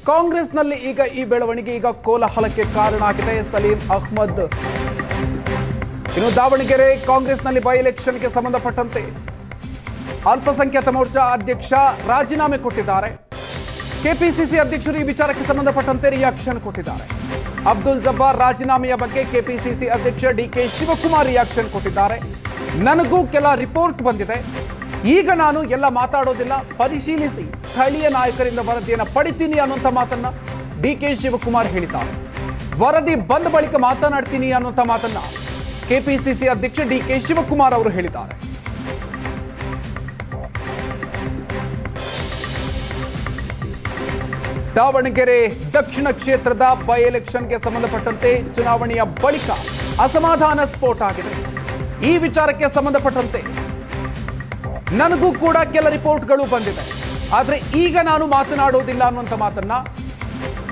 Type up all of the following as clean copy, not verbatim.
ಕಾಂಗ್ರೆಸ್ನಲ್ಲಿ ಈಗ ಈ ಬೆಳವಣಿಗೆ ಈಗ ಕೋಲಾಹಲಕ್ಕೆ ಕಾರಣ ಆಗಿದೆ. ಸಲೀಂ ಅಹ್ಮದ್ ಇನ್ನು ದಾವಣಗೆರೆ ಕಾಂಗ್ರೆಸ್ನಲ್ಲಿ ಬೈ ಎಲೆಕ್ಷನ್ಗೆ ಸಂಬಂಧಪಟ್ಟಂತೆ ಅಲ್ಪಸಂಖ್ಯಾತ ಮೋರ್ಚಾ ಅಧ್ಯಕ್ಷ ರಾಜೀನಾಮೆ ಕೊಟ್ಟಿದ್ದಾರೆ. ಕೆಪಿಸಿಸಿ ಅಧ್ಯಕ್ಷರು ಈ ವಿಚಾರಕ್ಕೆ ಸಂಬಂಧಪಟ್ಟಂತೆ ರಿಯಾಕ್ಷನ್ ಕೊಟ್ಟಿದ್ದಾರೆ. ಅಬ್ದುಲ್ ಜಬ್ಬಾರ್ ರಾಜೀನಾಮೆಯ ಬಗ್ಗೆ ಕೆಪಿಸಿಸಿ ಅಧ್ಯಕ್ಷ ಡಿಕೆ ಶಿವಕುಮಾರ್ ರಿಯಾಕ್ಷನ್ ಕೊಟ್ಟಿದ್ದಾರೆ. ನನಗೂ ಕೆಲ ರಿಪೋರ್ಟ್ ಬಂದಿದೆ, ಈಗ ನಾನು ಎಲ್ಲ ಮಾತಾಡೋದಿಲ್ಲ, ಪರಿಶೀಲಿಸಿ ಸ್ಥಳೀಯ ನಾಯಕರಿಂದ ವರದಿಯನ್ನು ಪಡಿತೀನಿ ಅನ್ನುವಂಥ ಮಾತನ್ನ ಡಿಕೆ ಶಿವಕುಮಾರ್ ಹೇಳಿದ್ದಾರೆ. ವರದಿ ಬಂದ ಬಳಿಕ ಮಾತನಾಡ್ತೀನಿ ಅನ್ನುವಂಥ ಮಾತನ್ನ ಕೆಪಿಸಿಸಿ ಅಧ್ಯಕ್ಷ ಡಿಕೆ ಶಿವಕುಮಾರ್ ಅವರು ಹೇಳಿದ್ದಾರೆ. ದಾವಣಗೆರೆ ದಕ್ಷಿಣ ಕ್ಷೇತ್ರದ ಬೈ ಎಲೆಕ್ಷನ್ಗೆ ಸಂಬಂಧಪಟ್ಟಂತೆ ಚುನಾವಣೆಯ ಬಳಿಕ ಅಸಮಾಧಾನ ಸ್ಫೋಟ ಆಗಿದೆ. ಈ ವಿಚಾರಕ್ಕೆ ಸಂಬಂಧಪಟ್ಟಂತೆ ನನಗೂ ಕೂಡ ಕೆಲ ರಿಪೋರ್ಟ್ಗಳು ಬಂದಿದೆ, ಆದರೆ ಈಗ ನಾನು ಮಾತನಾಡುವುದಿಲ್ಲ ಅನ್ನುವಂಥ ಮಾತನ್ನ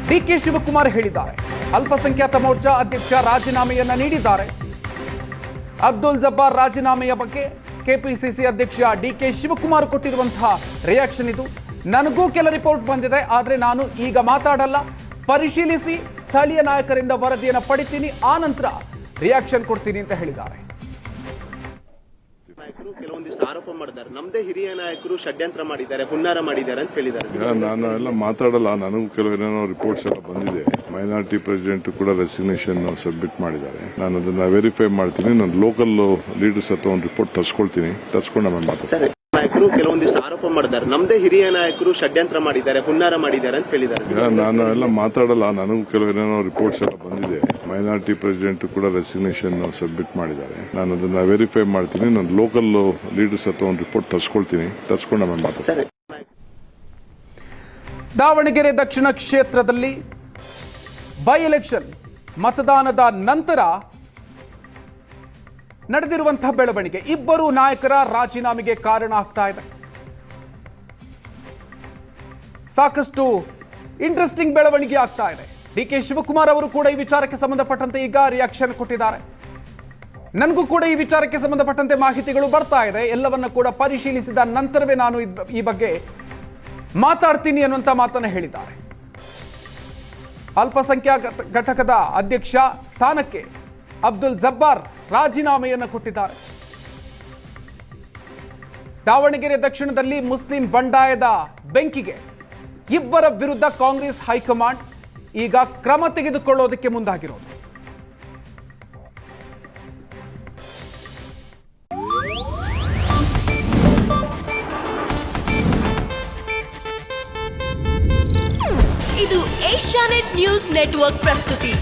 ಡಿಕೆ ಶಿವಕುಮಾರ್ ಹೇಳಿದ್ದಾರೆ. ಅಲ್ಪಸಂಖ್ಯಾತ ಮೋರ್ಚಾ ಅಧ್ಯಕ್ಷ ರಾಜೀನಾಮೆಯನ್ನ ನೀಡಿದ್ದಾರೆ. ಅಬ್ದುಲ್ ಜಬ್ಬಾರ್ ರಾಜೀನಾಮೆಯ ಬಗ್ಗೆ ಕೆಪಿಸಿಸಿ ಅಧ್ಯಕ್ಷ ಡಿಕೆ ಶಿವಕುಮಾರ್ ಕೊಟ್ಟಿರುವಂತಹ ರಿಯಾಕ್ಷನ್ ಇದು. ನನಗೂ ಕೆಲ ರಿಪೋರ್ಟ್ ಬಂದಿದೆ, ಆದರೆ ನಾನು ಈಗ ಮಾತಾಡಲ್ಲ, ಪರಿಶೀಲಿಸಿ ಸ್ಥಳೀಯ ನಾಯಕರಿಂದ ವರದಿಯನ್ನು ಪಡಿತೀನಿ, ಆ ನಂತರ ರಿಯಾಕ್ಷನ್ ಕೊಡ್ತೀನಿ ಅಂತ ಹೇಳಿದ್ದಾರೆ. ನಾಯಕರು ಕೆಲವೊಂದಿಷ್ಟು ಆರೋಪ ಮಾಡಿದ್ದಾರೆ, ನಮ್ಮದೇ ಹಿರಿಯ ನಾಯಕರು ಷಡ್ಯಂತ್ರ ಮಾಡಿದ್ದಾರೆ, ಹುನ್ನಾರ ಮಾಡಿದ್ದಾರೆ ಅಂತ ಹೇಳಿದ್ದಾರೆ. ನಾನು ಎಲ್ಲ ಮಾತಾಡಲ್ಲ, ನನಗೂ ಕೆಲವೇನೋ ರಿಪೋರ್ಟ್ಸ್ ಎಲ್ಲ ಬಂದಿದೆ. ಮೈನಾರಿಟಿ ಪ್ರೆಸಿಡೆಂಟ್ ಕೂಡ ರೆಸಿಗ್ನೇಷನ್ ಸಬ್ಮಿಟ್ ಮಾಡಿದ್ದಾರೆ. ನಾನು ಅದನ್ನ ವೆರಿಫೈ ಮಾಡ್ತೀನಿ. ನಾನು ಲೋಕಲ್ ಲೀಡರ್ಸ್ ಹತ್ರ ಒಂದು ರಿಪೋರ್ಟ್ ತರ್ಸ್ಕೊಂಡು ಆಮೇಲೆ ಮಾತಾಡ್ತೀನಿ. ನಾಯಕರು ಕೆಲವೊಂದಿಷ್ಟು ಆರೋಪ ಮಾಡಿದ್ದಾರೆ, ನಮ್ಮದೇ ಹಿರಿಯ ನಾಯಕರು ಷಡ್ಯಂತ್ರ ಮಾಡಿದ್ದಾರೆ, ಹುನ್ನಾರ ಮಾಡಿದ್ದಾರೆ ಅಂತ ಹೇಳಿದ್ದಾರೆ. ನಾನು ಎಲ್ಲ ಮಾತಾಡಲ್ಲ, ನನಗೂ ಕೆಲವೇನೋ ರಿಪೋರ್ಟ್ಸ್ ಎಲ್ಲ ಬಂದಿದೆ. ಮೈನಾರಿಟಿ ಪ್ರೆಸಿಡೆಂಟ್ ಕೂಡ ರೆಸಿಗ್ನೇಷನ್ ಸಬ್ಮಿಟ್ ಮಾಡಿದ್ದಾರೆ. ನಾನು ಅದನ್ನ ವೆರಿಫೈ ಮಾಡ್ತೀನಿ. ನಾನು ಲೋಕಲ್ ಲೀಡರ್ಸ್ ಹತ್ರ ಒಂದು ರಿಪೋರ್ಟ್ ತರ್ಸ್ಕೊಂಡು ಆಮೇಲೆ ಮಾತಾಡ್ತೀನಿ. ದಾವಣಗೆರೆ ದಕ್ಷಿಣ ಕ್ಷೇತ್ರದಲ್ಲಿ ಬೈ ಎಲೆಕ್ಷನ್ ಮತದಾನದ ನಂತರ ನಡೆದಿರುವಂತಹ ಬೆಳವಣಿಗೆ ಇಬ್ಬರು ನಾಯಕರ ರಾಜೀನಾಮೆಗೆ ಕಾರಣ ಆಗ್ತಾ ಇದೆ. ಸಾಕಷ್ಟು ಇಂಟ್ರೆಸ್ಟಿಂಗ್ ಬೆಳವಣಿಗೆ ಆಗ್ತಾ ಇದೆ. ಡಿಕೆ ಶಿವಕುಮಾರ್ ಅವರು ಕೂಡ ಈ ವಿಚಾರಕ್ಕೆ ಸಂಬಂಧಪಟ್ಟಂತೆ ಈಗ ರಿಯಾಕ್ಷನ್ ಕೊಟ್ಟಿದ್ದಾರೆ. ನನಗೂ ಕೂಡ ಈ ವಿಚಾರಕ್ಕೆ ಸಂಬಂಧಪಟ್ಟಂತೆ ಮಾಹಿತಿಗಳು ಬರ್ತಾ ಇದೆ, ಎಲ್ಲವನ್ನ ಕೂಡ ಪರಿಶೀಲಿಸಿದ ನಂತರವೇ ನಾನು ಈ ಬಗ್ಗೆ ಮಾತಾಡ್ತೀನಿ ಅನ್ನುವಂಥ ಮಾತನ್ನು ಹೇಳಿದ್ದಾರೆ. ಅಲ್ಪಸಂಖ್ಯಾತ ಘಟಕದ ಅಧ್ಯಕ್ಷ ಸ್ಥಾನಕ್ಕೆ ಅಬ್ದುಲ್ ಜಬ್ಬಾರ್ ರಾಜೀನಾಮೆಯನ್ನು ಕೊಟ್ಟಿದ್ದಾರೆ. ದಾವಣಗೆರೆ ದಕ್ಷಿಣದಲ್ಲಿ ಮುಸ್ಲಿಂ ಬಂಡಾಯದ ಬೆಂಕಿಗೆ ಇಬ್ಬರ ವಿರುದ್ಧ ಕಾಂಗ್ರೆಸ್ ಹೈಕಮಾಂಡ್ ಈಗ ಕ್ರಮ ತೆಗೆದುಕೊಳ್ಳೋದಕ್ಕೆ ಮುಂದಾಗಿರೋದು. ಇದು ಏಷ್ಯಾನೆಟ್ ನ್ಯೂಸ್ ನೆಟ್ವರ್ಕ್ ಪ್ರಸ್ತುತಿ.